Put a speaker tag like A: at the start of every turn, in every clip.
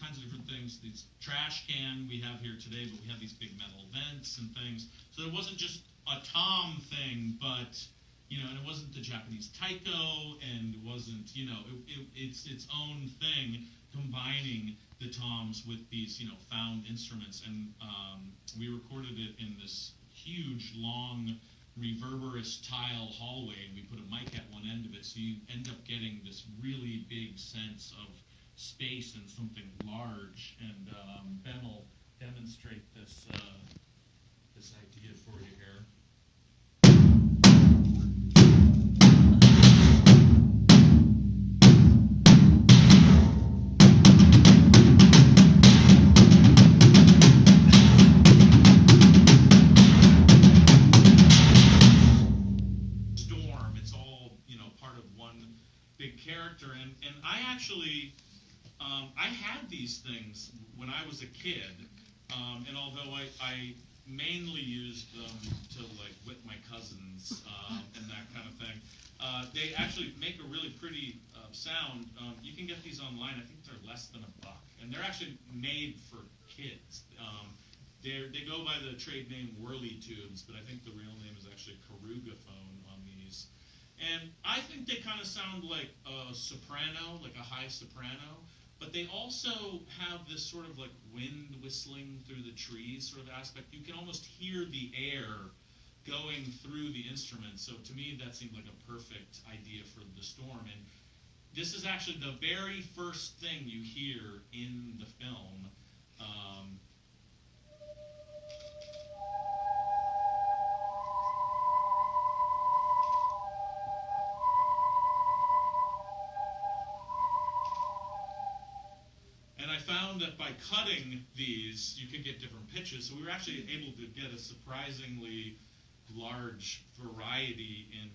A: kinds of different things. These trash can we have here today, but we have these big metal vents and things. So it wasn't just a tom thing, but and it wasn't the Japanese taiko, and it wasn't, it's its own thing, combining the toms with these, found instruments. And we recorded it in this huge, long, reverberous tile hallway, and we put a mic at one end of it, so you end up getting this really big sense of space and something large. And Ben will demonstrate this this idea for you here. Character, and I actually I had these things when I was a kid, and although I mainly used them to like whip my cousins and that kind of thing, they actually make a really pretty sound. You can get these online. I think they're less than $1, and they're actually made for kids. They go by the trade name Whirly Tubes, but I think the real name is actually Karugaphone on these. And I think they kind of sound like a soprano, like a high soprano, but they also have this sort of like wind whistling through the trees sort of aspect. You can almost hear the air going through the instrument. So to me, that seemed like a perfect idea for the storm. And this is actually the very first thing you hear in the film. And I found that by cutting these, you can get different pitches. So we were actually able to get a surprisingly large variety in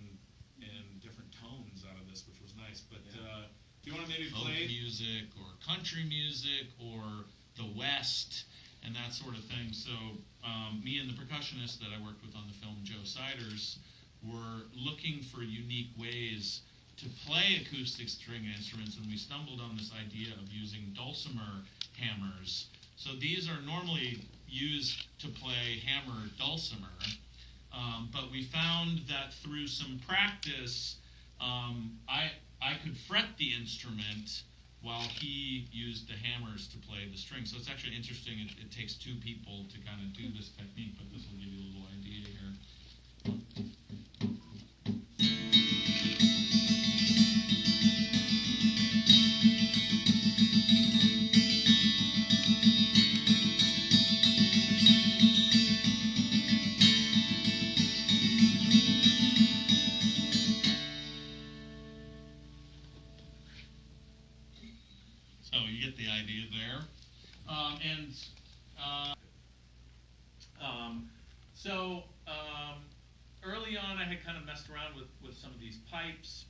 A: different tones out of this, which was nice. But do you want to maybe play
B: folk music or country music or the West and that sort of thing? So me and the percussionist that I worked with on the film, Joe Siders, were looking for unique ways to play acoustic string instruments, and we stumbled on this idea of using dulcimer hammers. So these are normally used to play hammer dulcimer, but we found that through some practice, I could fret the instrument while he used the hammers to play the strings. So it's actually interesting. It takes two people to kind of do this technique, but this will give you a little idea here. So you get the idea there. Early on, I had kind of messed around with some of these pipes,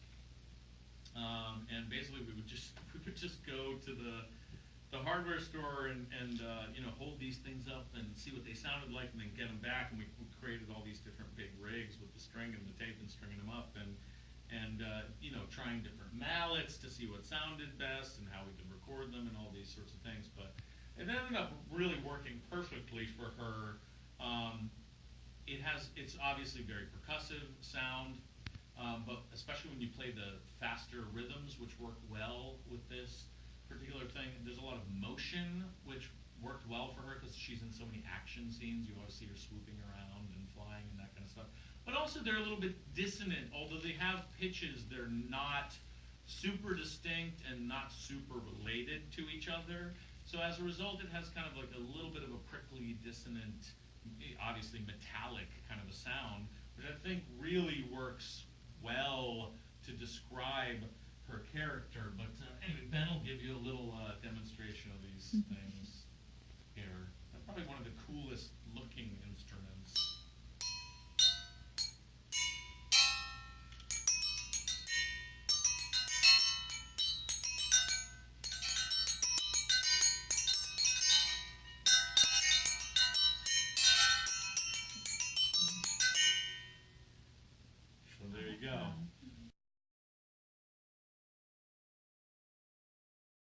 B: and basically we would just go to the hardware store and hold these things up and see what they sounded like, and then get them back. And we created all these different big rigs with the string and the tape and stringing them up, and trying different mallets to see what sounded best and how we could record them and all these sorts of things. But it ended up really working perfectly for her. It's obviously very percussive sound, but especially when you play the faster rhythms, which work well with this particular thing. There's a lot of motion, which worked well for her because she's in so many action scenes. You always see her swooping around and flying and that kind of stuff. But also they're a little bit dissonant. Although they have pitches, they're not super distinct and not super related to each other. So as a result, it has kind of like a little bit of a prickly, dissonant, obviously metallic kind of a sound, which I think really works well to describe her character. But anyway, Ben will give you a little demonstration of these things here. They're probably one of the coolest looking instruments.